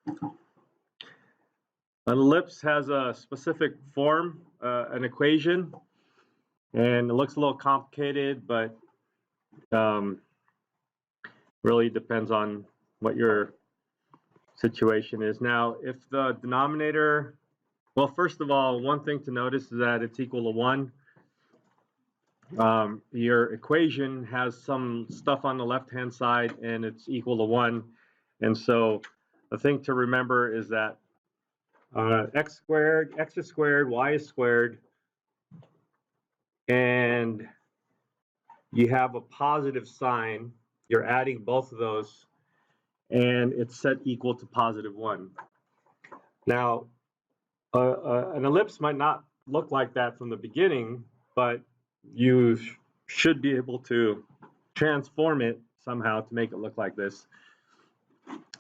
An ellipse has a specific form, an equation, and it looks a little complicated, but really depends on what your situation is. Now, if the denominator, well, first of all, one thing to notice is that it's equal to 1. Your equation has some stuff on the left-hand side, and it's equal to 1. And so the thing to remember is that x squared, x is squared, y is squared, and you have a positive sign. You're adding both of those, and it's set equal to positive 1. Now, an ellipse might not look like that from the beginning, but you should be able to transform it somehow to make it look like this.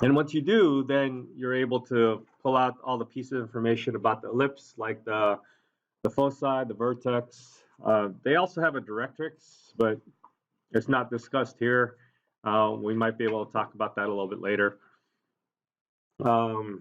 And once you do, then you're able to pull out all the pieces of information about the ellipse, like the foci, the vertex. They also have a directrix, but it's not discussed here. We might be able to talk about that a little bit later. And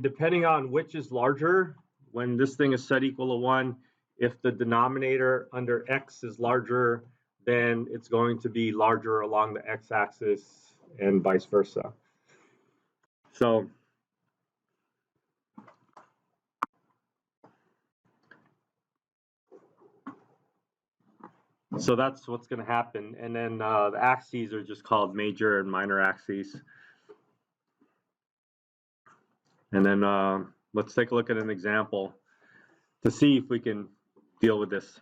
depending on which is larger, when this thing is set equal to 1, if the denominator under x is larger, then it's going to be larger along the x-axis and vice versa. So that's what's going to happen. And then the axes are just called major and minor axes. And then let's take a look at an example to see if we can deal with this.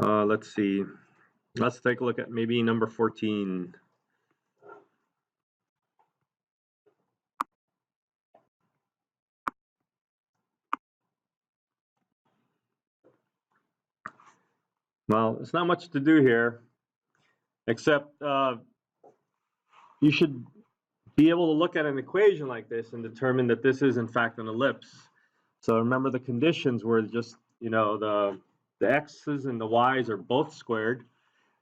Let's see. Let's take a look at maybe number 14. Well, there's not much to do here, except you should be able to look at an equation like this and determine that this is in fact an ellipse. So remember, the conditions were just, you know, the x's and the y's are both squared,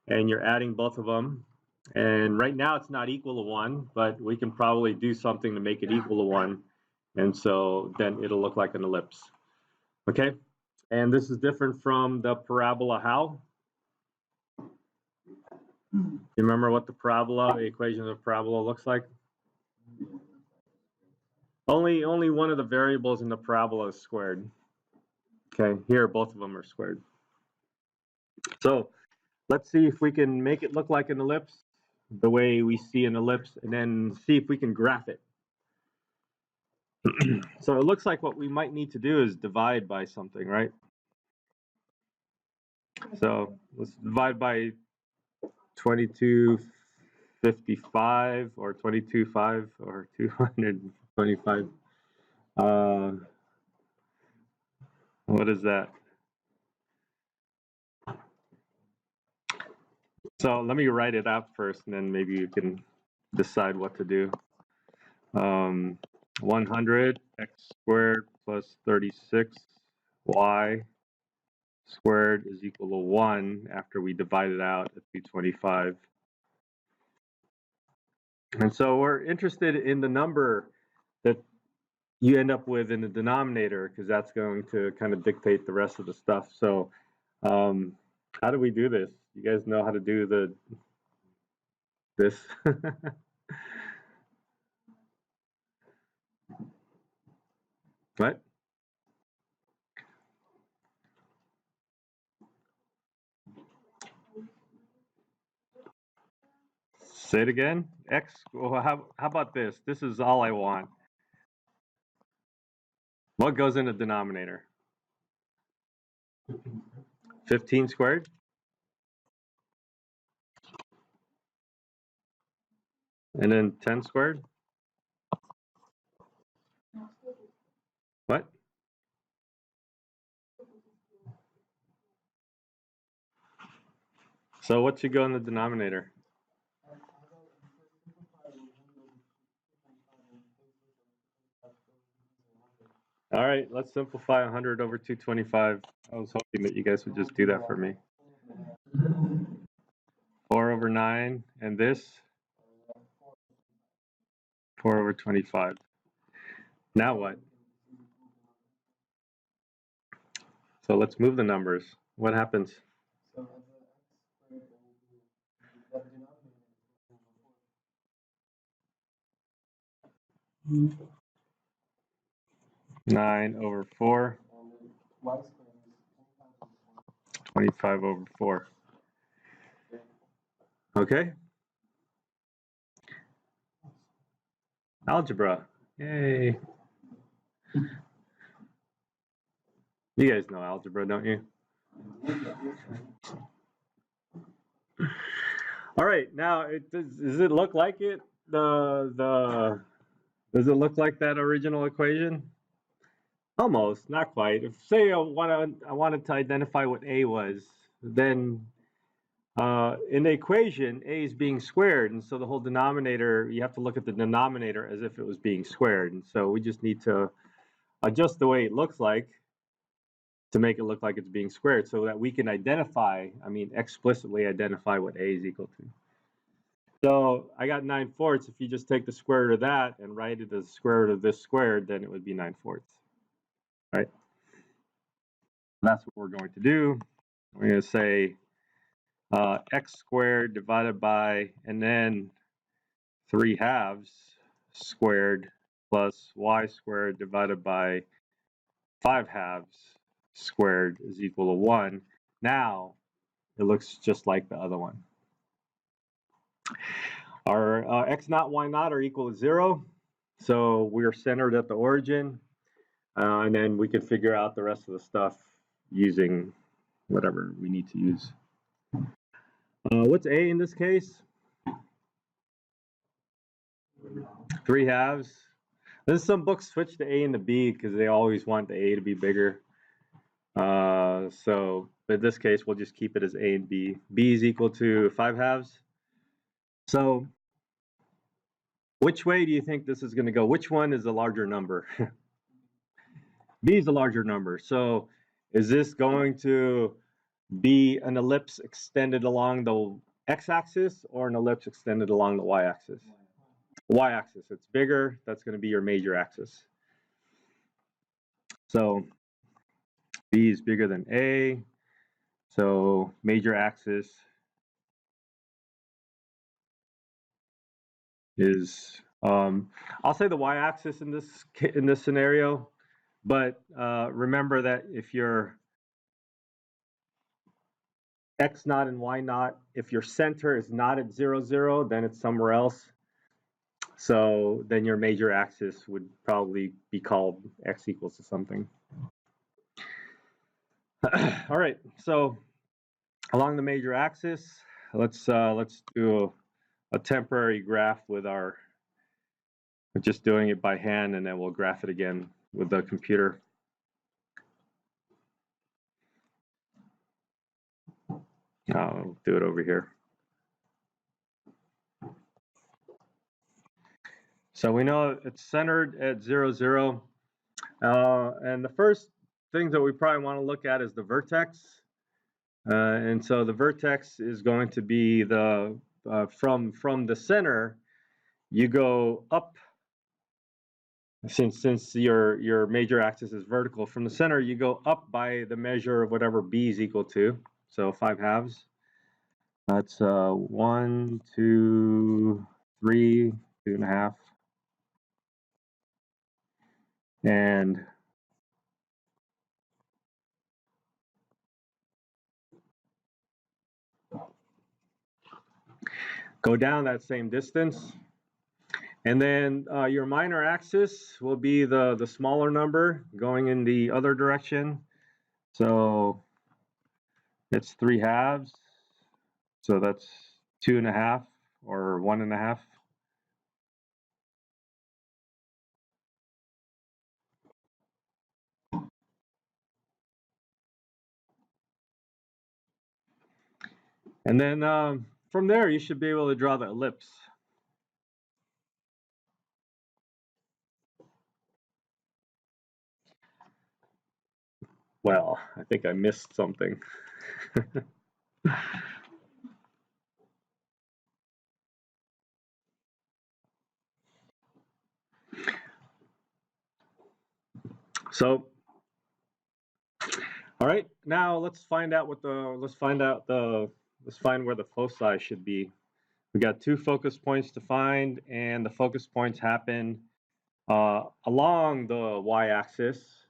and you're adding both of them. And right now it's not equal to 1, but we can probably do something to make it equal to 1. And so then it'll look like an ellipse. Okay? And this is different from the parabola. How? You remember what the equation of the parabola looks like? Only one of the variables in the parabola is squared. Okay, here both of them are squared. So let's see if we can make it look like an ellipse the way we see an ellipse, and then see if we can graph it. So it looks like what we might need to do is divide by something, right? So let's divide by 2255 or 22.5 or 225. What is that? So let me write it out first, and then maybe you can decide what to do. 100 x squared plus 36 y squared is equal to 1 after we divide it out at 225. And so we're interested in the number that you end up with in the denominator, because that's going to kind of dictate the rest of the stuff. So how do we do this? You guys know how to do this? What? Say it again. X. Well, how about this? This is all I want. What goes in the denominator? 15 squared? And then 10 squared? What? So what should go in the denominator? All right, let's simplify 100 over 225. I was hoping that you guys would just do that for me. 4 over 9, and this? 4 over 25. Now what? So let's move the numbers. What happens? 9 over 4. 25 over 4. Okay. Algebra. Yay. You guys know algebra, don't you? All right. Now, does it look like it? Does it look like that original equation? Almost, not quite. If say I wanted to identify what A was, then in the equation, A is being squared, and so the whole denominator, you have to look at the denominator as if it was being squared. And so we just need to adjust the way it looks like to make it look like it's being squared so that we can identify, explicitly identify what A is equal to. So I got 9/4. If you just take the square root of that and write it as the square root of this squared, then it would be 9/4. Right? That's what we're going to do. We're going to say x squared divided by, and then 3/2 squared plus y squared divided by 5/2 squared is equal to 1. Now it looks just like the other one. Our x naught, y naught are equal to 0. So we're centered at the origin. And then we can figure out the rest of the stuff using whatever we need to use. What's A in this case? 3/2. Then some books switch to A and the B because they always want the A to be bigger. So in this case, we'll just keep it as A and B. B is equal to 5/2. So which way do you think this is going to go? Which one is the larger number? B is the larger number. So is this going to be an ellipse extended along the x-axis or an ellipse extended along the y-axis? Y-axis. It's bigger. That's going to be your major axis. So B is bigger than A. So major axis is, I'll say the y-axis in this scenario, but remember that if your x naught and y naught, if your center is not at 0, 0, then it's somewhere else. So then your major axis would probably be called x equals to something. All right, so along the major axis, let's do a temporary graph with just doing it by hand, and then we'll graph it again with the computer. I'll do it over here. So we know it's centered at 0, 0. And the first thing that we probably want to look at is the vertex. And so the vertex is going to be the from the center, you go up. Since your major axis is vertical, from the center you go up by the measure of whatever B is equal to. So 5/2. That's 1, 2, 3, 2.5. And go down that same distance. And then your minor axis will be the smaller number going in the other direction. So it's 3/2. So that's 2.5 or 1.5. And then from there, you should be able to draw the ellipse. Well, I think I missed something. So, all right, now let's find out what the let's find where the foci should be. We got 2 focus points to find, and the focus points happen along the y-axis,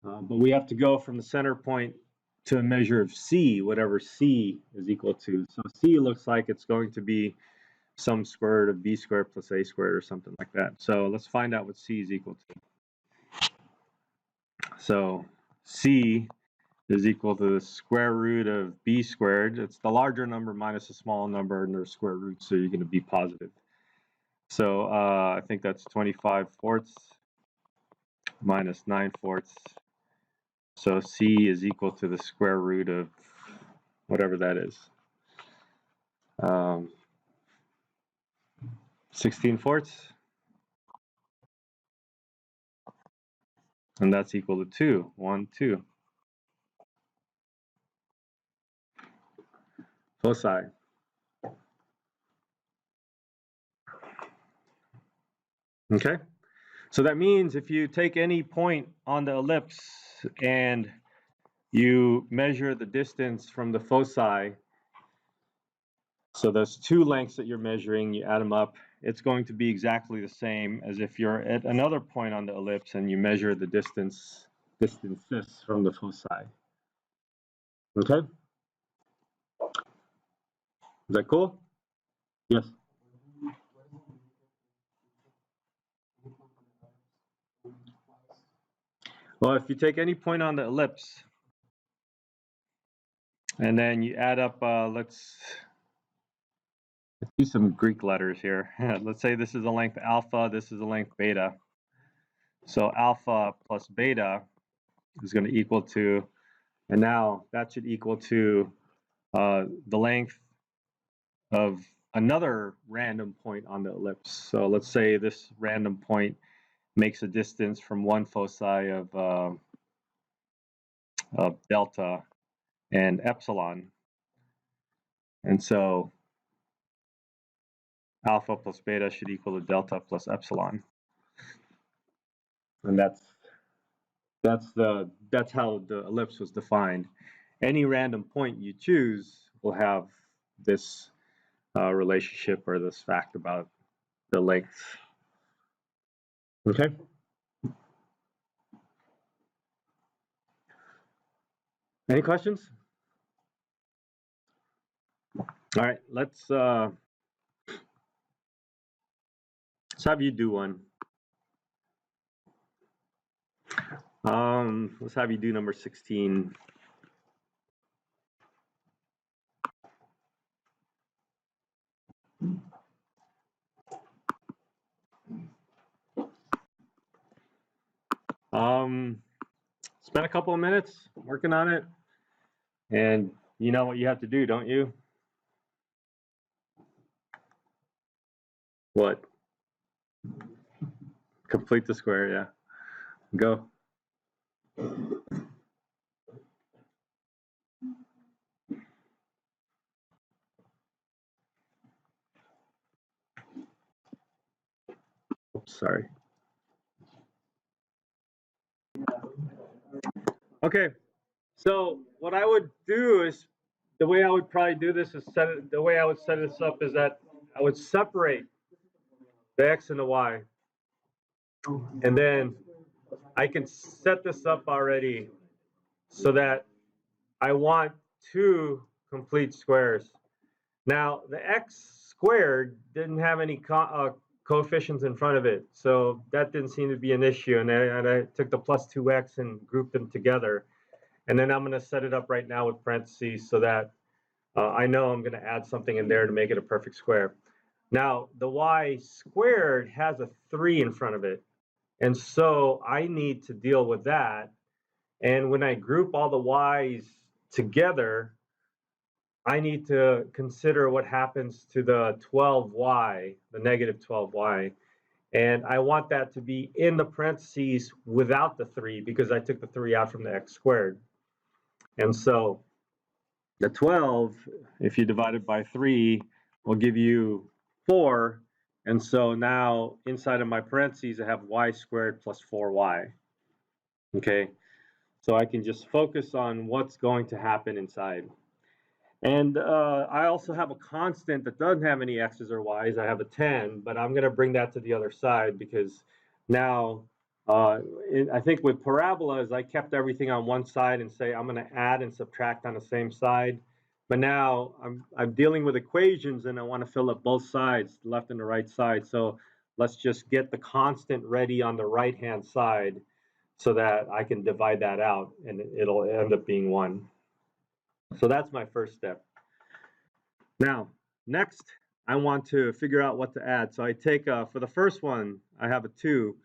but we have to go from the center point to a measure of c, whatever c is equal to. So c looks like it's going to be some square root of b squared plus a squared or something like that. So let's find out what c is equal to. So c is equal to the square root of b squared. It's the larger number minus a small number, and there's square roots, so you're going to be positive. So I think that's 25/4 minus 9/4. So c is equal to the square root of whatever that is. 16/4. And that's equal to 2. 1, 2. Foci. Okay. So that means if you take any point on the ellipse and you measure the distance from the foci, so those 2 lengths that you're measuring, you add them up, it's going to be exactly the same as if you're at another point on the ellipse and you measure the distances from the foci. Okay? Is that cool? Yes. Well, if you take any point on the ellipse and then you add up, let's use some Greek letters here. Let's say this is a length alpha, this is a length beta. So alpha plus beta is going to equal to, and now that should equal to the length of another random point on the ellipse. So let's say this random point makes a distance from one foci of delta and epsilon. And so alpha plus beta should equal to delta plus epsilon. And that's how the ellipse was defined. Any random point you choose will have this relationship or this fact about the length. Okay. Any questions? All right, let's have you do one. Let's have you do number 16. Spend a couple of minutes working on it, and you know what you have to do, don't you? What? Complete the square, yeah. Go. Oops, sorry. Okay, so what I would do is, the way I would probably do this is the way I would set this up is that I would separate the x and the y, and then I can set this up already so that I want 2 complete squares. Now, the x squared didn't have any coefficients in front of it, so that didn't seem to be an issue, and I took the plus 2x and grouped them together. And then I'm going to set it up right now with parentheses so that I know I'm going to add something in there to make it a perfect square. Now, the y squared has a 3 in front of it, and so I need to deal with that. And when I group all the y's together, I need to consider what happens to the 12y, the negative 12y. And I want that to be in the parentheses without the 3 because I took the 3 out from the x squared. And so the 12, if you divide it by 3, will give you 4. And so now inside of my parentheses, I have y squared plus 4y. Okay, so I can just focus on what's going to happen inside. And I also have a constant that doesn't have any x's or y's. I have a 10, but I'm going to bring that to the other side because now I think with parabolas, I kept everything on one side and say I'm going to add and subtract on the same side. But now I'm dealing with equations and I want to fill up both sides, the left and the right side. So let's just get the constant ready on the right-hand side so that I can divide that out and it'll end up being 1. So that's my first step. Now, next, I want to figure out what to add. So I take, for the first one, I have a 2.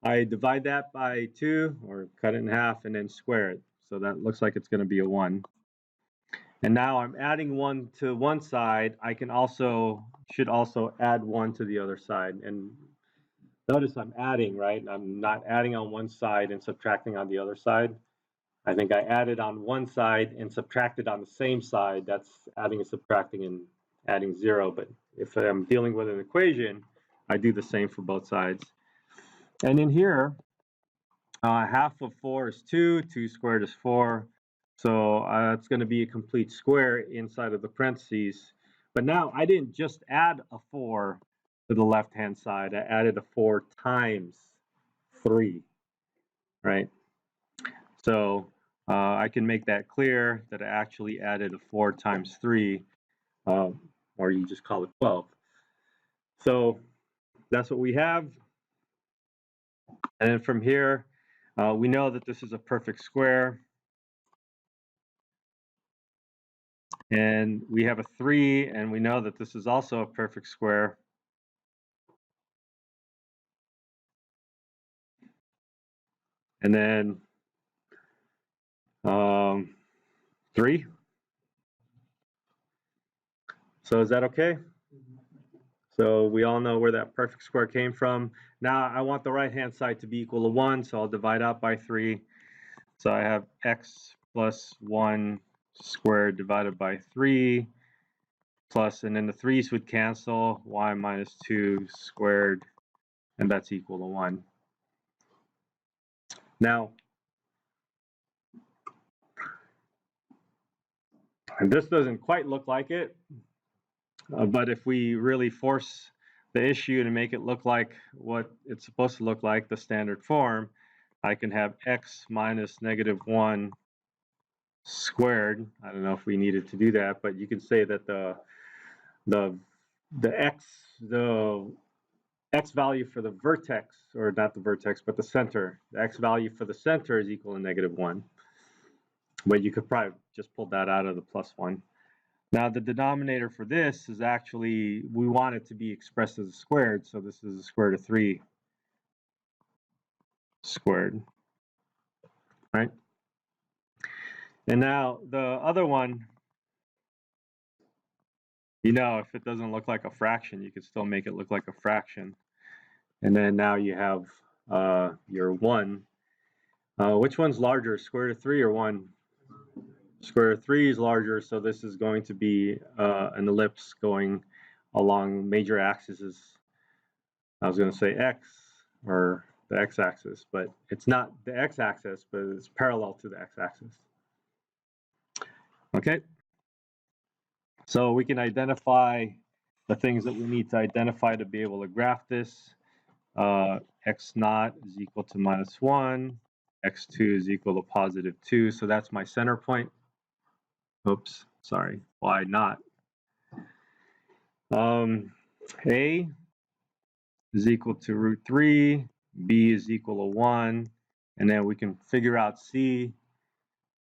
I divide that by 2, or cut it in half, and then square it. So that looks like it's going to be a 1. And now I'm adding 1 to one side. I should also add 1 to the other side. And notice I'm adding, right? I'm not adding on one side and subtracting on the other side. I think I added on one side and subtracted on the same side. That's adding and subtracting and adding 0. But if I'm dealing with an equation, I do the same for both sides. And in here, half of 4 is 2. 2 squared is 4. So it's going to be a complete square inside of the parentheses. But now I didn't just add a 4 to the left-hand side. I added a 4 times 3, right? So I can make that clear that I actually added a 4 times 3, or you just call it 12. So that's what we have. And then from here, we know that this is a perfect square. And we have a 3, and we know that this is also a perfect square. And then 3. So is that okay? So we all know where that perfect square came from. Now I want the right-hand side to be equal to 1, so I'll divide out by 3. So I have x plus 1 squared divided by 3 plus, and then the 3's would cancel, y minus 2 squared, and that's equal to 1. Now, and this doesn't quite look like it, but if we really force the issue to make it look like what it's supposed to look like, the standard form, I can have x minus negative 1 squared. I don't know if we needed to do that, but you can say that the x value for the vertex, or not the vertex, but the center, the x value for the center is equal to negative 1. But you could probably just pull that out of the plus 1. Now the denominator for this is actually, we want it to be expressed as a squared, so this is the square root of 3 squared, right? And now the other one, you know, if it doesn't look like a fraction, you could still make it look like a fraction. And then now you have your 1. Which one's larger, square root of 3 or 1? Square root of 3 is larger, so this is going to be an ellipse going along major axes. I was going to say x, or the x-axis, but it's not the x-axis, but it's parallel to the x-axis. Okay, so we can identify the things that we need to identify to be able to graph this. X naught is equal to minus 1, x2 is equal to positive 2, so that's my center point. Oops, sorry, y naught. A is equal to root 3, b is equal to 1, and then we can figure out c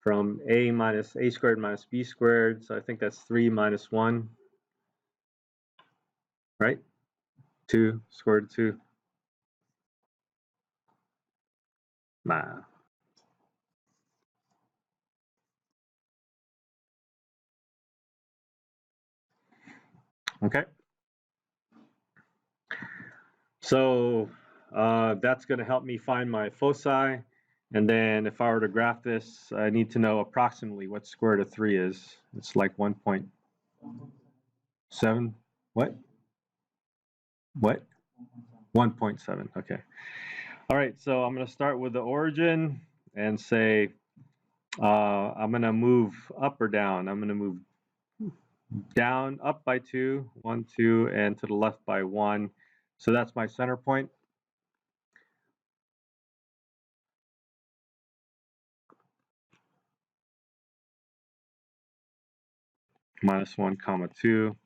from a minus a squared minus b squared, so I think that's 3 minus 1, right? 2 square root of 2. Nah. Okay. So that's going to help me find my foci. And then if I were to graph this, I need to know approximately what square root of 3 is. It's like 1.7. What? What? 1.7. Okay. All right. So I'm going to start with the origin and say I'm going to move up or down. I'm going to move down, up by 2, 1, 2, and to the left by 1. So that's my center point. -1, 2.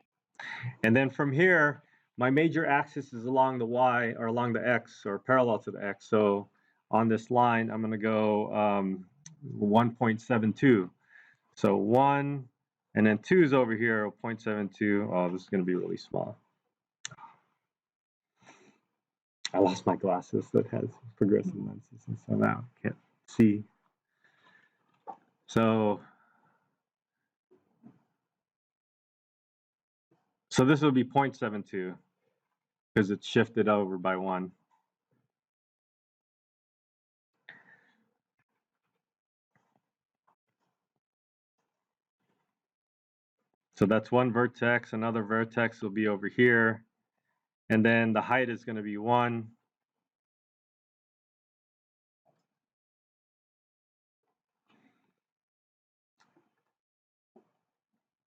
And then from here, my major axis is along the y or along the x or parallel to the x. So on this line, I'm going to go 1.72. So 1 and then 2 is over here, 0.72. Oh, this is going to be really small. I lost my glasses that has progressive lenses, and so now I can't see. So this will be 0.72 because it's shifted over by 1. So that's one vertex. Another vertex will be over here. And then the height is going to be 1.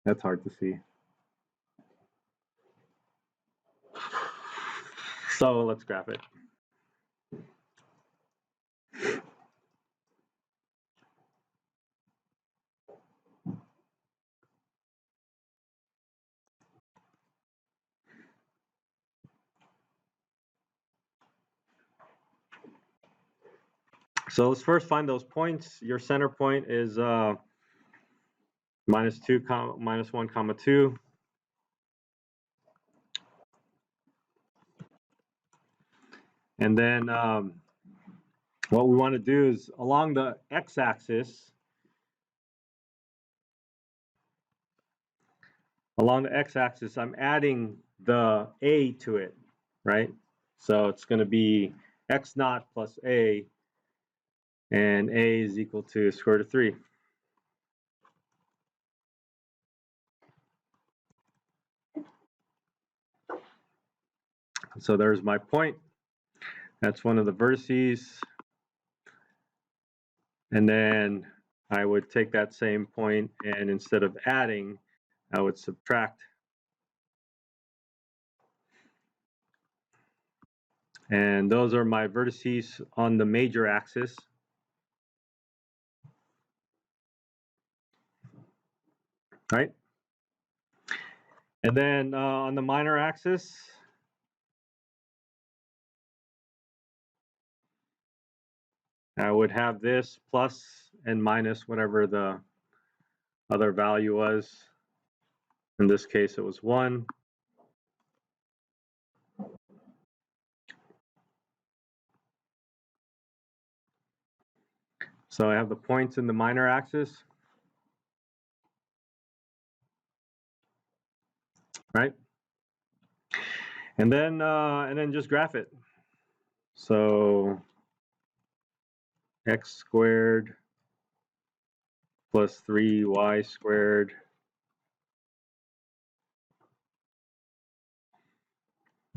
That's hard to see. So let's graph it. So let's first find those points. Your center point is -2, -1, 2. And then what we want to do is along the x-axis, I'm adding the a to it, right? So it's going to be x0 plus a, and a is equal to square root of 3. So there's my point. That's one of the vertices. And then I would take that same point and instead of adding, I would subtract. And those are my vertices on the major axis. Right? And then on the minor axis, I would have this plus and minus whatever the other value was. In this case, it was 1. So I have the points in the minor axis. Right? And then just graph it. So x squared plus 3y squared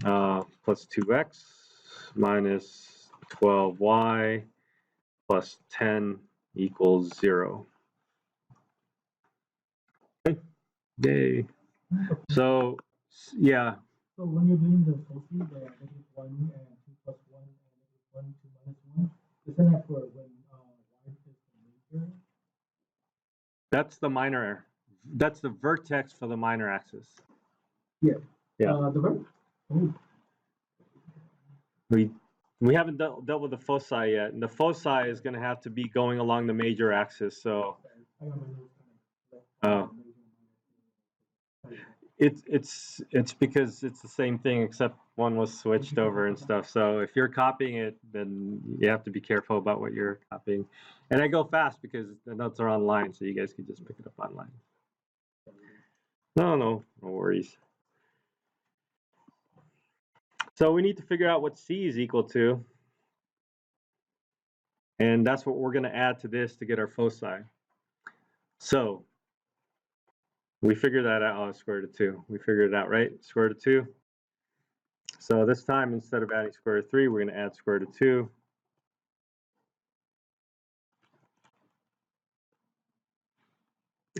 plus 2x minus 12y plus 10 equals 0. Yay. So, yeah. So when you're doing the foci, the -1 and 2 plus 1 and -1, 2 minus 1, isn't that for when y is the major? That's the minor. That's the vertex for the minor axis. Yeah. Yeah. The vertex. Oh. We haven't dealt with the foci yet, and the foci is going to have to be going along the major axis. So, it's because it's the same thing except one was switched over and stuff. So if you're copying it, then you have to be careful about what you're copying. And I go fast because the notes are online, so you guys can just pick it up online. No worries. So we need to figure out what c is equal to. And that's what we're going to add to this to get our foci. So we figured that out. Oh, square root of 2. We figured it out, right? Square root of 2. So this time, instead of adding square root of 3, we're going to add square root of 2.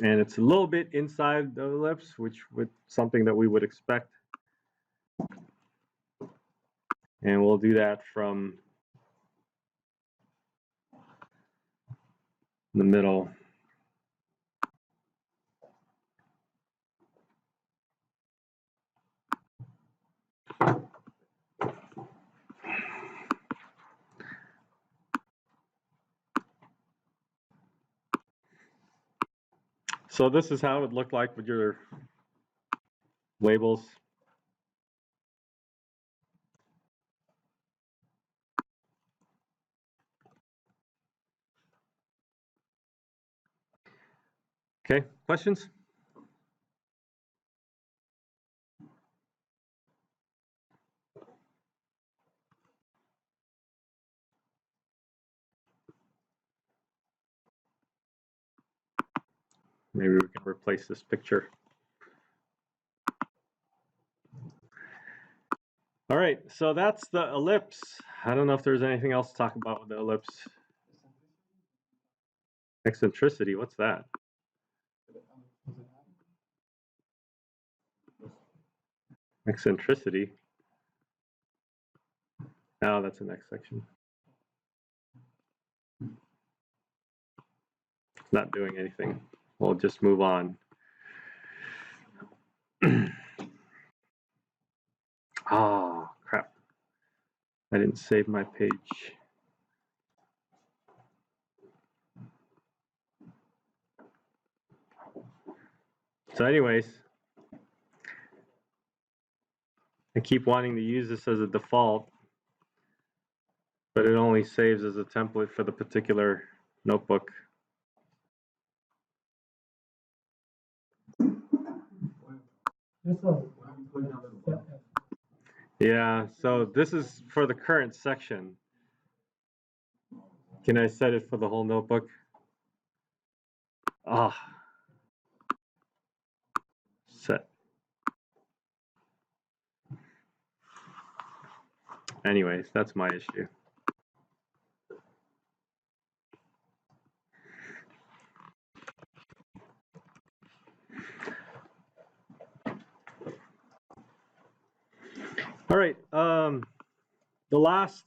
And it's a little bit inside the ellipse, which would something that we would expect. And we'll do that from the middle. So this is how it would look like with your labels. Okay, questions? Maybe we can replace this picture. All right, so that's the ellipse. I don't know if there's anything else to talk about with the ellipse. Eccentricity, what's that? Eccentricity. Oh, that's the next section. It's not doing anything. We'll just move on. Oh, crap. I didn't save my page. So anyways, I keep wanting to use this as a default, but it only saves as a template for the particular notebook. Yeah, so this is for the current section. Can I set it for the whole notebook? Ah, set. Anyways, that's my issue. All right, the last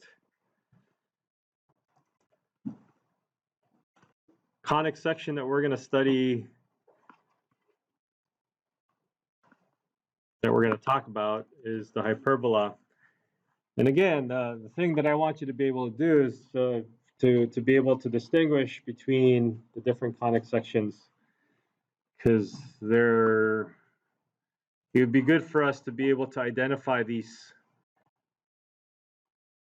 conic section that we're going to study, that we're going to talk about, is the hyperbola. And again, the thing that I want you to be able to do is to be able to distinguish between the different conic sections, because it would be good for us to be able to identify these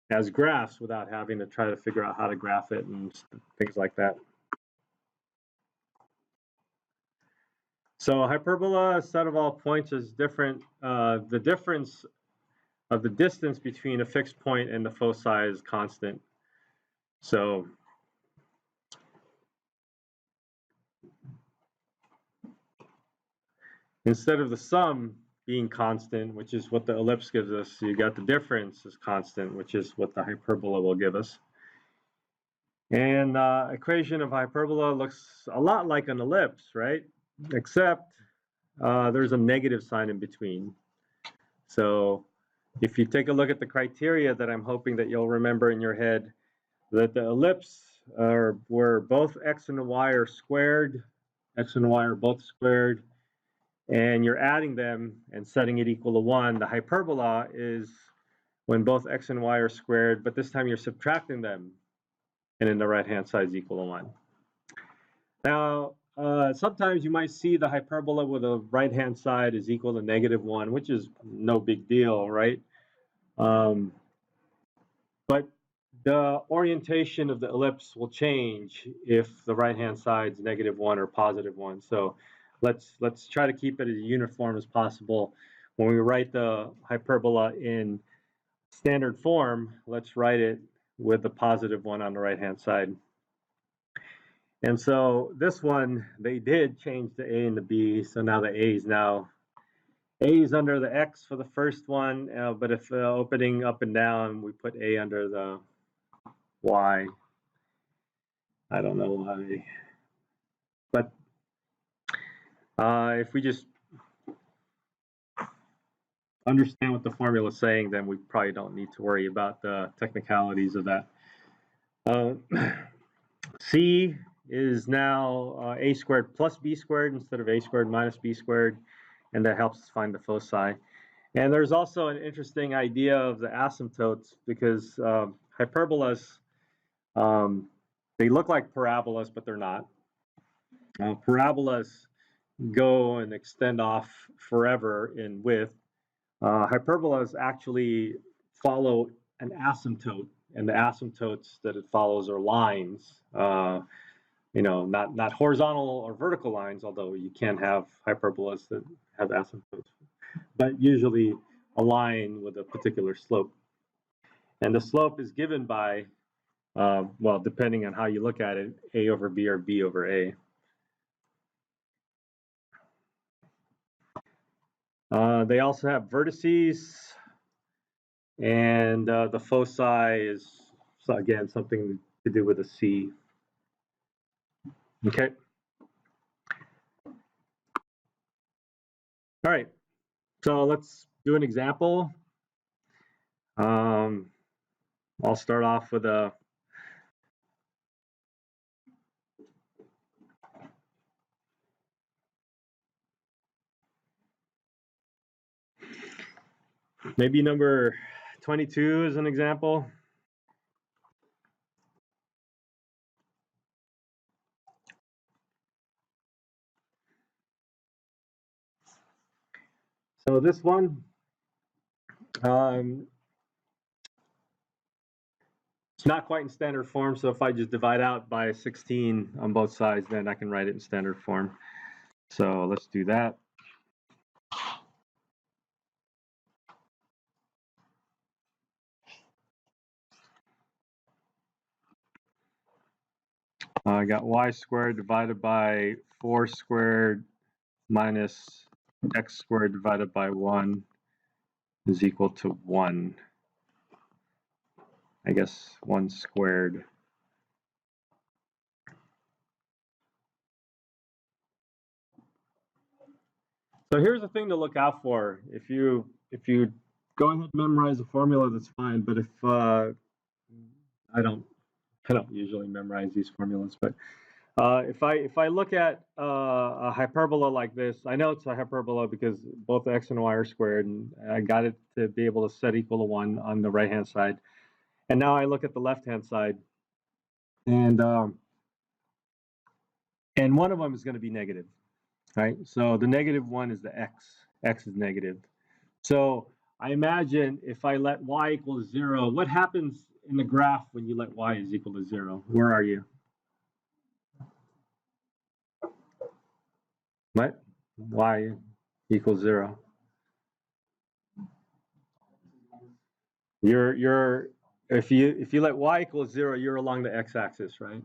as graphs without having to try to figure out how to graph it and things like that. So hyperbola, a set of all points, is different. The difference of the distance between a fixed point and the foci is constant. So instead of the sum being constant, which is what the ellipse gives us, you got the difference is constant, which is what the hyperbola will give us. And equation of hyperbola looks a lot like an ellipse, right? Except there's a negative sign in between. So if you take a look at the criteria that I'm hoping that you'll remember in your head, that the ellipse where both x and y are squared, x and y are both squared, and you're adding them and setting it equal to 1. The hyperbola is when both x and y are squared, but this time you're subtracting them, and then the right-hand side is equal to 1. Now, sometimes you might see the hyperbola with the right-hand side is equal to -1, which is no big deal, right? But the orientation of the ellipse will change if the right-hand side is -1 or +1. So let's try to keep it as uniform as possible when we write the hyperbola in standard form, let's write it with the positive one on the right-hand side. And so this one, they did change the A and the B, so now the A is now, A is under the X for the first one, but if opening up and down, we put A under the Y. I don't know why, but if we just understand what the formula is saying, then we probably don't need to worry about the technicalities of that. C is now A squared plus B squared instead of A squared minus B squared, and that helps us find the foci. And there's also an interesting idea of the asymptotes, because hyperbolas, they look like parabolas, but they're not. Parabolas go and extend off forever in width. Hyperbolas actually follow an asymptote, and the asymptotes that it follows are lines. You know, not horizontal or vertical lines, although you can have hyperbolas that have asymptotes, but usually a line with a particular slope. And the slope is given by, well, depending on how you look at it, A over B or B over A. They also have vertices, and the foci is, again, something to do with a C. Okay. All right, so let's do an example. I'll start off with a maybe number 22 is an example. So this one, it's not quite in standard form, so if I just divide out by 16 on both sides, then I can write it in standard form. So let's do that. I got y squared divided by 4 squared minus x squared divided by 1 is equal to 1. I guess 1 squared. So here's the thing to look out for. If you go ahead and memorize the formula, that's fine. But if I don't usually memorize these formulas, but if I look at a hyperbola like this, I know it's a hyperbola because both x and y are squared, and I got it to be able to set equal to 1 on the right-hand side. And now I look at the left-hand side, and one of them is going to be negative, right? So the negative one is the x. X is negative. So I imagine if I let y equal 0, what happens in the graph when you let y is equal to 0? Where are you? What? Y equals 0. You're if you let y equal 0, you're along the x-axis, right?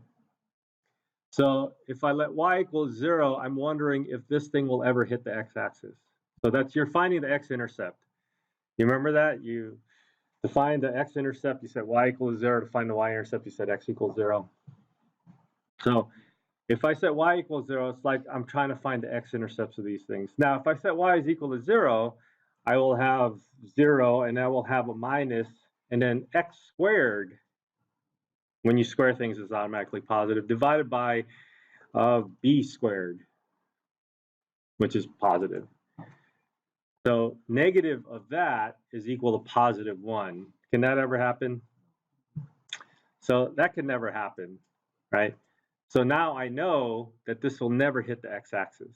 So if I let y equal 0, I'm wondering if this thing will ever hit the x-axis. So that's, you're finding the x-intercept. You remember that? You to find the x-intercept, you said y equals 0. To find the y-intercept, you said x equals 0. So if I set y equals 0, it's like I'm trying to find the x-intercepts of these things. Now, if I set y is equal to 0, I will have 0, and I will have a minus, and then x squared, when you square things, is automatically positive, divided by b squared, which is positive. So negative of that is equal to positive 1. Can that ever happen? So that can never happen, right? So now I know that this will never hit the x-axis. Does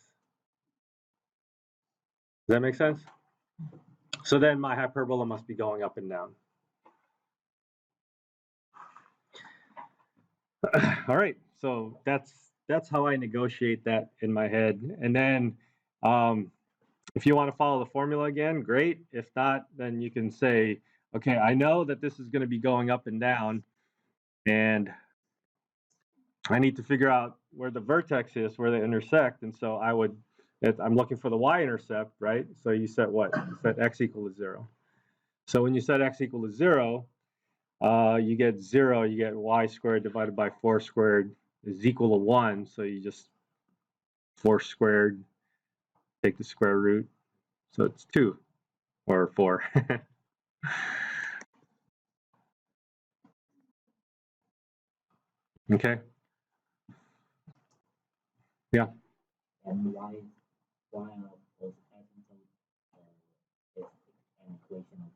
that make sense? So then my hyperbola must be going up and down. All right, so that's how I negotiate that in my head. And then if you want to follow the formula again, great. If not, then you can say, okay, I know that this is going to be going up and down, and I need to figure out where the vertex is, where they intersect, and so I'm looking for the y-intercept, right? So you set what? You set x equal to 0. So when you set x equal to 0, you get 0, you get y squared divided by 4 squared is equal to 1, so you just 4 squared, take the square root, so it's 2 or 4. Okay. Yeah. And why are those asymptotes is an equation of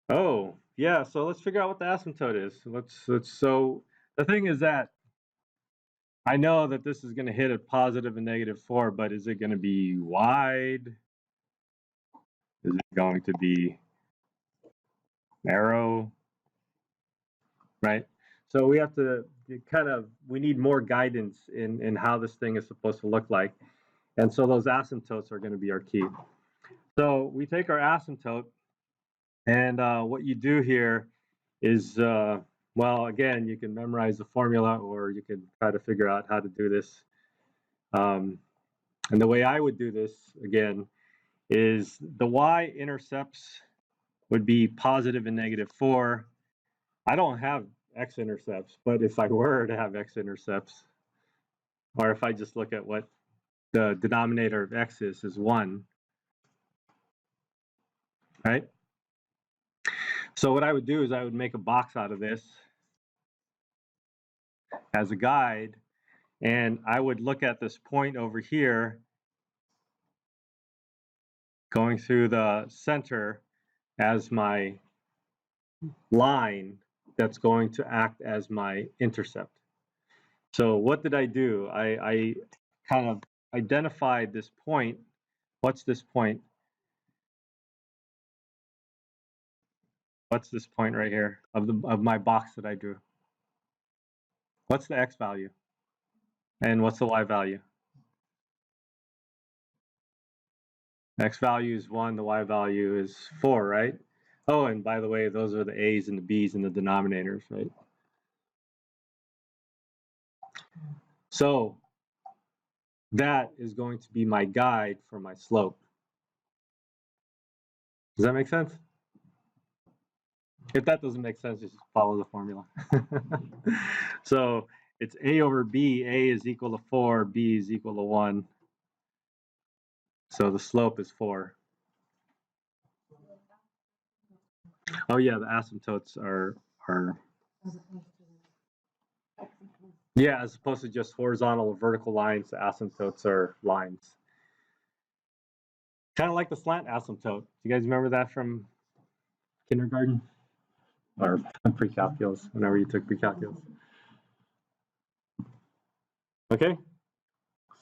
y? Oh, yeah. So let's figure out what the asymptote is. So the thing is that I know that this is going to hit at positive and negative 4, but is it going to be wide? Is it going to be narrow? Right? So we have to we need more guidance in how this thing is supposed to look like. And so those asymptotes are going to be our key. So we take our asymptote, and what you do here is, well, again, you can memorize the formula, or you can try to figure out how to do this. And the way I would do this, again, is the y-intercepts would be positive and negative 4. I don't have x-intercepts, but if I were to have x-intercepts, or if I just look at what the denominator of x is 1, right? So what I would do is I would make a box out of this as a guide, and I would look at this point over here going through the center as my line that's going to act as my intercept. So what did I do? I kind of identified this point. What's this point? What's this point right here of my box that I drew? What's the x value? And what's the y value? X value is 1, the y value is 4, right? Oh, and by the way, those are the a's and the b's in the denominators, right? So that is going to be my guide for my slope. Does that make sense? If that doesn't make sense, just follow the formula. So it's a over b. A is equal to 4, b is equal to 1. So the slope is 4. Oh yeah, the asymptotes are yeah, as opposed to just horizontal or vertical lines, the asymptotes are lines. Kind of like the slant asymptote. You guys remember that from kindergarten? Or pre-calculus, whenever you took pre-calculus. Okay,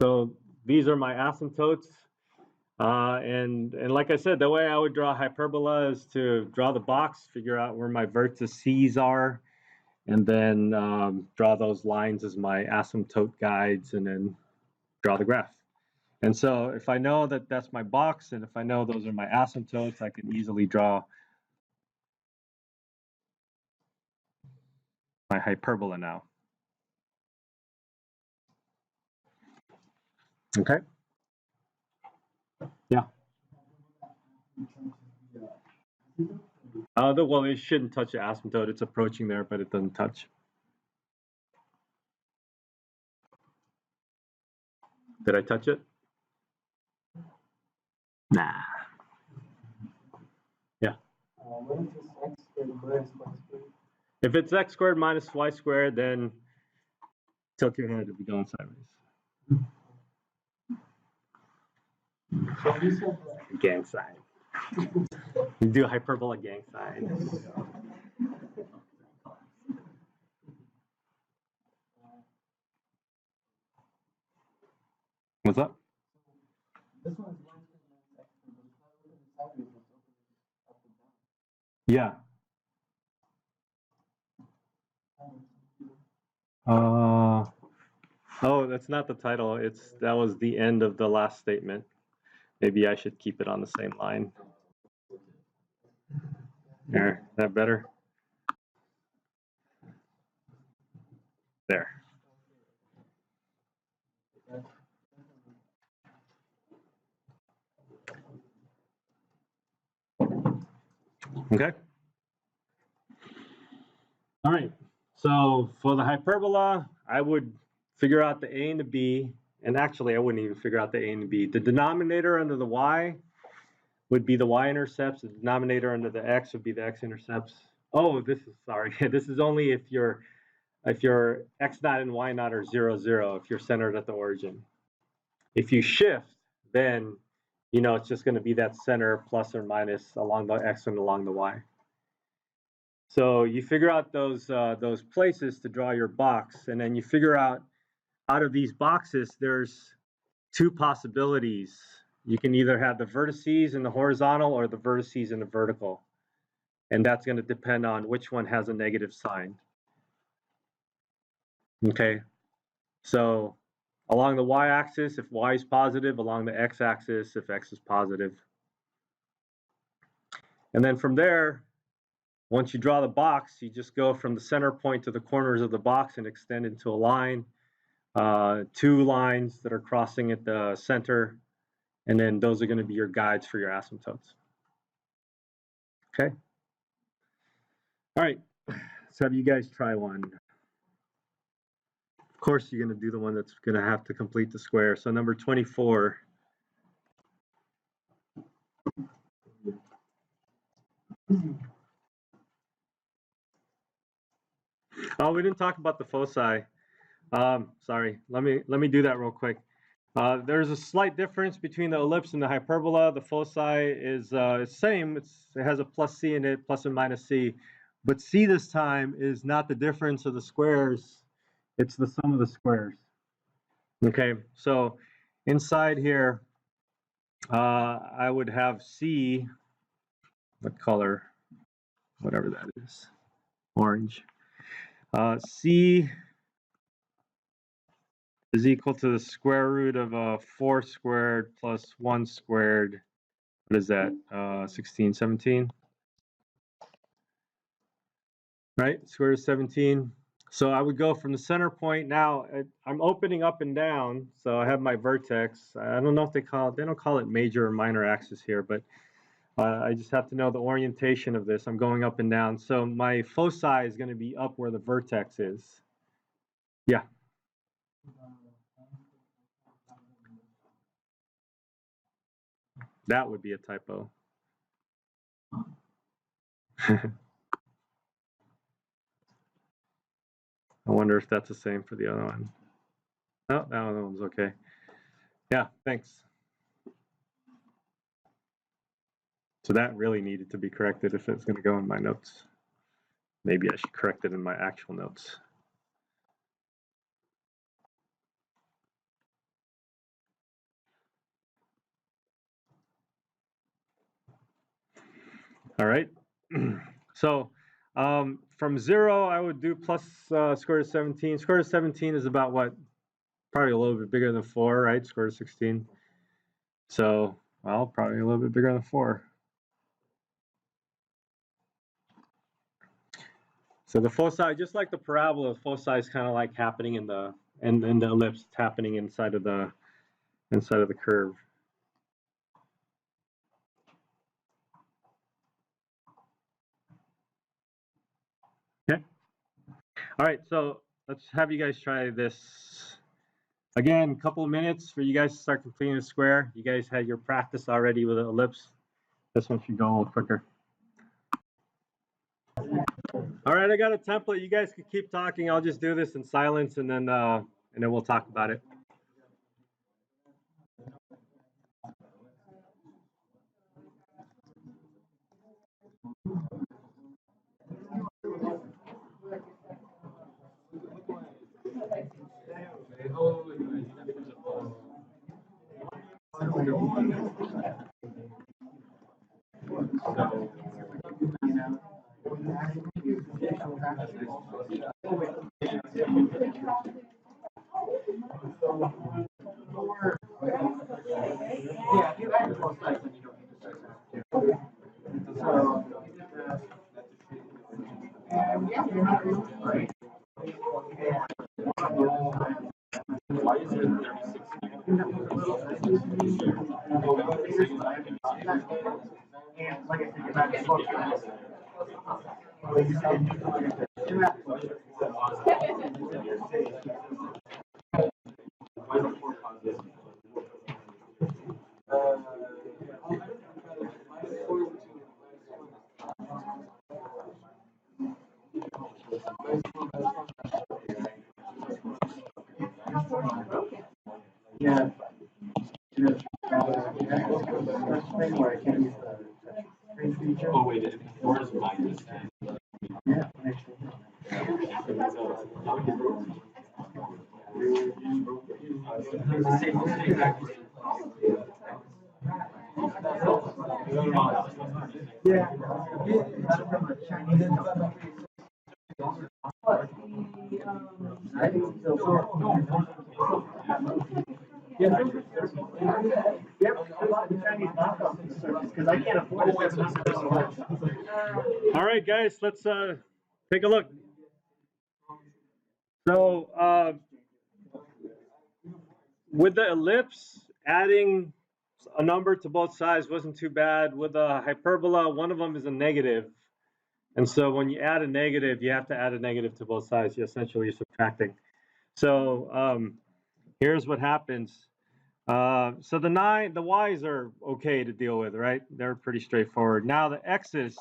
so these are my asymptotes. And like I said, the way I would draw a hyperbola is to draw the box, figure out where my vertices are, and then draw those lines as my asymptote guides, and then draw the graph. And so if I know that that's my box, and if I know those are my asymptotes, I can easily draw my hyperbola now. Okay? Yeah. Well, it shouldn't touch the asymptote. It's approaching there, but it doesn't touch. Did I touch it? Nah. Yeah. What is this x squared minus y squared? If it's x squared minus y squared, then tilt your head, it'll be going sideways. So you said that. Gang sign. You do a hyperbola gang sign. What's up? This one is y squared minus x squared, but it's not open sideways, it's open up and down. Yeah. Oh, that's not the title. That was the end of the last statement. Maybe I should keep it on the same line. There, is that better? There. Okay. All right. So for the hyperbola, I would figure out the a and the b, and actually I wouldn't even figure out the a and the b. The denominator under the y would be the y-intercepts. The denominator under the x would be the x-intercepts. Oh, this is, sorry. This is only if your x naught and y naught are 0, 0, if you're centered at the origin. If you shift, then, you know, it's just going to be that center plus or minus along the x and along the y. So you figure out those places to draw your box, and then you figure out of these boxes, there's two possibilities. You can either have the vertices in the horizontal or the vertices in the vertical. And that's going to depend on which one has a negative sign. Okay, so along the y-axis, if y is positive, along the x-axis, if x is positive. And then from there, once you draw the box, you just go from the center point to the corners of the box and extend into a line. Two lines that are crossing at the center, and then those are going to be your guides for your asymptotes. Okay. All right. Let's have you guys try one. Of course, you're going to do the one that's going to have to complete the square. So number 24. Oh, we didn't talk about the foci. Sorry. Let me do that real quick. There's a slight difference between the ellipse and the hyperbola. The foci is same. It has a plus c in it, plus and minus c. But c this time is not the difference of the squares. It's the sum of the squares. Okay, so inside here, I would have c, what color? Whatever that is, orange. C is equal to the square root of 4 squared plus 1 squared. What is that? 16, 17? Right? Square root of 17. So I would go from the center point. Now I'm opening up and down, so I have my vertex. I don't know if they don't call it major or minor axis here, but I just have to know the orientation of this. I'm going up and down. So my foci is going to be up where the vertex is. Yeah. That would be a typo. I wonder if that's the same for the other one. Oh, that one's okay. Yeah, thanks. So that really needed to be corrected if it's going to go in my notes. Maybe I should correct it in my actual notes. All right. So from 0, I would do plus square root of 17. Square root of 17 is about what? Probably a little bit bigger than 4, right? Square root of 16. So, well, probably a little bit bigger than 4. So the foci, just like the parabola, the foci is kind of like happening in the ellipse. It's happening inside of the curve. Okay. All right. So let's have you guys try this again. A couple of minutes for you guys to start completing the square. You guys had your practice already with an ellipse. This one should go a little quicker. All right, I got a template. You guys can keep talking. I'll just do this in silence, and then we'll talk about it. Yeah. Where I can't use the screen feature. Oh wait, four is minus 10. Yeah, actually. Yeah, it's from a Chinese company. I think so. Yeah. Yep, a lot of the Chinese knockoff because I can't afford a 700. All right, guys, let's take a look. So with the ellipse, adding a number to both sides wasn't too bad. With a hyperbola, one of them is a negative. And so when you add a negative, you have to add a negative to both sides. You're subtracting. So here's what happens. So the y's are okay to deal with, right? They're pretty straightforward. Now the x's,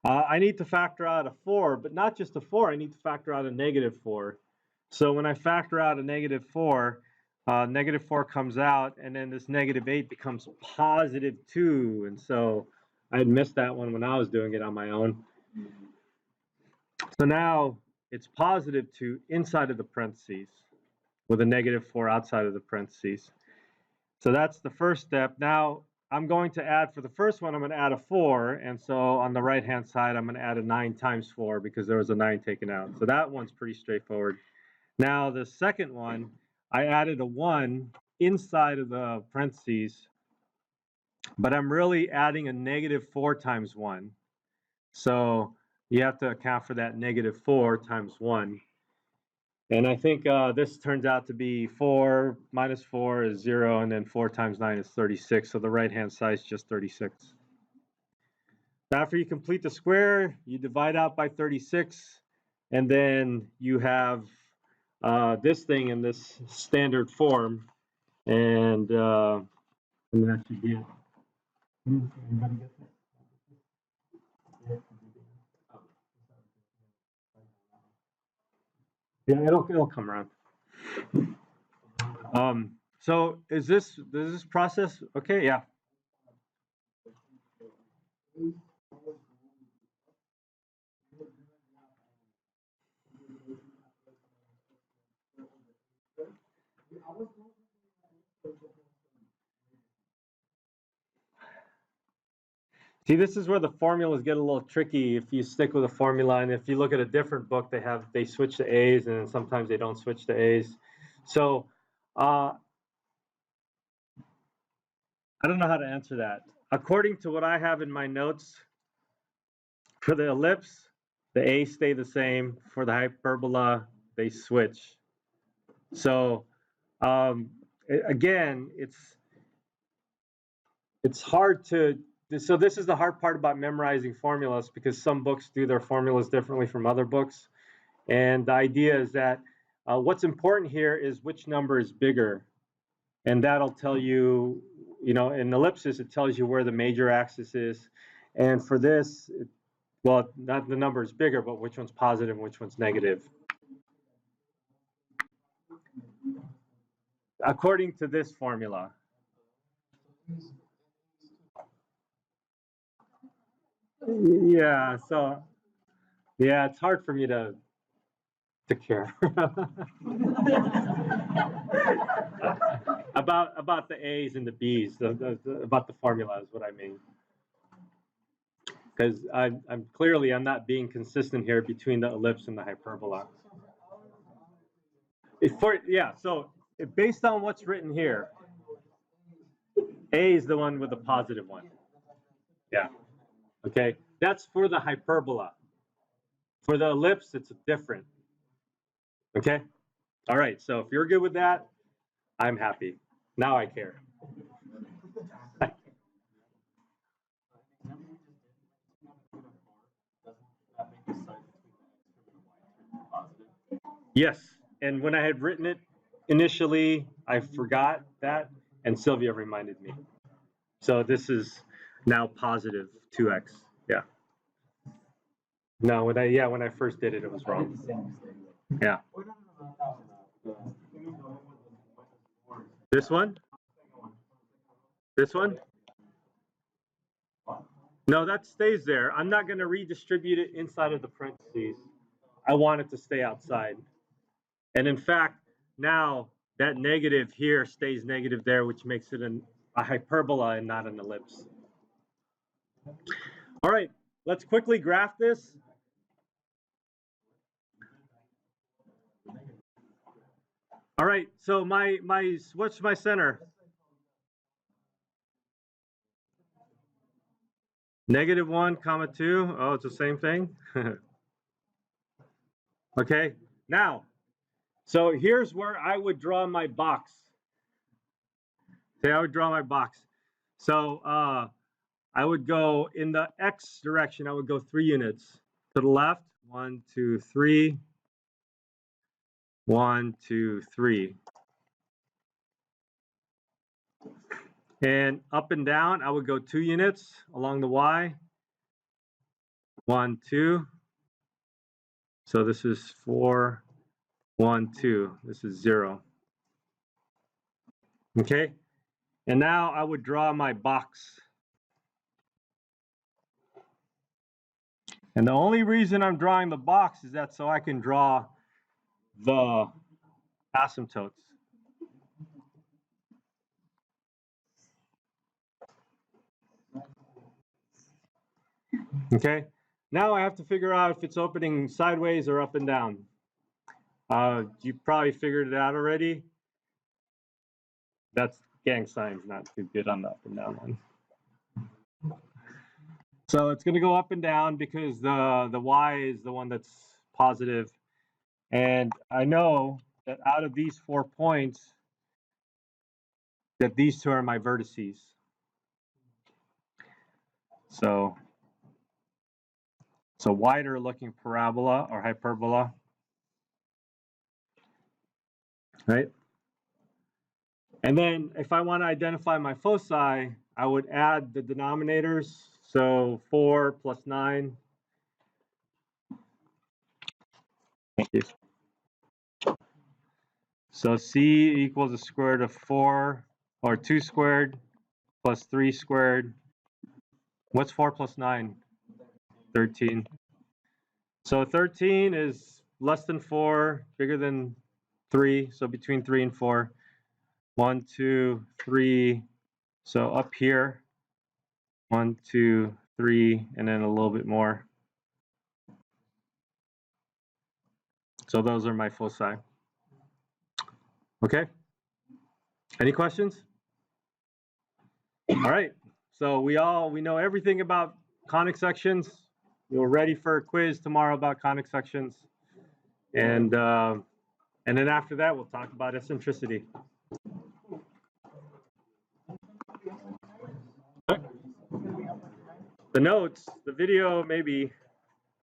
I need to factor out a 4, but not just a 4. I need to factor out a negative 4. So when I factor out a negative 4, negative 4 comes out, and then this negative 8 becomes positive 2. And so I had missed that one when I was doing it on my own. So now it's positive 2 inside of the parentheses with a negative 4 outside of the parentheses. So that's the first step. Now I'm going to add, for the first one, I'm going to add a 4. And so on the right-hand side, I'm going to add a 9 times 4 because there was a 9 taken out. So that one's pretty straightforward. Now the second one, I added a 1 inside of the parentheses, but I'm really adding a negative 4 times 1. So you have to account for that negative 4 times 1. And I think this turns out to be 4 minus 4 is 0, and then 4 times 9 is 36. So the right-hand side is just 36. After you complete the square, you divide out by 36, and then you have this thing in this standard form, and that should be it. Everybody get this? Yeah, it'll come around. So does this process okay? Yeah. See, this is where the formulas get a little tricky if you stick with a formula, and if you look at a different book, they switch to A's, and sometimes they don't switch to A's. So I don't know how to answer that. According to what I have in my notes, for the ellipse, the A's stay the same. For the hyperbola, they switch. So again, it's hard to. So this is the hard part about memorizing formulas, because some books do their formulas differently from other books. And the idea is that what's important here is which number is bigger. And that'll tell you, in ellipses, it tells you where the major axis is. And for this, well, not the number is bigger, but which one's positive and which one's negative. According to this formula. Yeah, so yeah, it's hard for me to care about the A's and the B's. About the formula is what I mean. Because I'm not being consistent here between the ellipse and the hyperbola. So based on what's written here, A is the one with the positive one. Yeah. Okay, that's for the hyperbola. For the ellipse, it's different. Okay? All right, so if you're good with that, I'm happy. Now I care. Yes, and when I had written it initially, I forgot that, and Sylvia reminded me. So this is now positive 2x. Yeah. No, when I first did it, it was wrong. Yeah. This one? This one? No, that stays there. I'm not going to redistribute it inside of the parentheses. I want it to stay outside. And in fact, now that negative here stays negative there, which makes it a hyperbola and not an ellipse. All right, let's quickly graph this. All right, so what's my center? -1, 2. Oh, it's the same thing. Okay, now, so here's where I would draw my box. Okay, I would draw my box. So I would go in the x direction, I would go 3 units. To the left, 1, 2, 3. 1, 2, 3. And up and down, I would go 2 units along the y. 1, 2. So this is 4, 1, 2. This is 0. Okay, and now I would draw my box. And the only reason I'm drawing the box is that so I can draw the asymptotes. Okay, now I have to figure out if it's opening sideways or up and down. You probably figured it out already. That's gang signs, not too good on the up and down one. So it's going to go up and down because the y is the one that's positive. And I know that out of these 4 points, that these two are my vertices. So wider looking parabola or hyperbola, right? And then if I want to identify my foci, I would add the denominators. So 4 plus 9. Thank you. So C equals the square root of 4, or 2 squared plus 3 squared. What's 4 plus 9? 13. So 13 is less than 4, bigger than 3, so between 3 and 4. 1, 2, 3. So up here, 1, 2, 3, and then a little bit more. So those are my foci. Okay. Any questions? All right. So we know everything about conic sections. We're ready for a quiz tomorrow about conic sections, and then after that we'll talk about eccentricity. The notes, the video, maybe.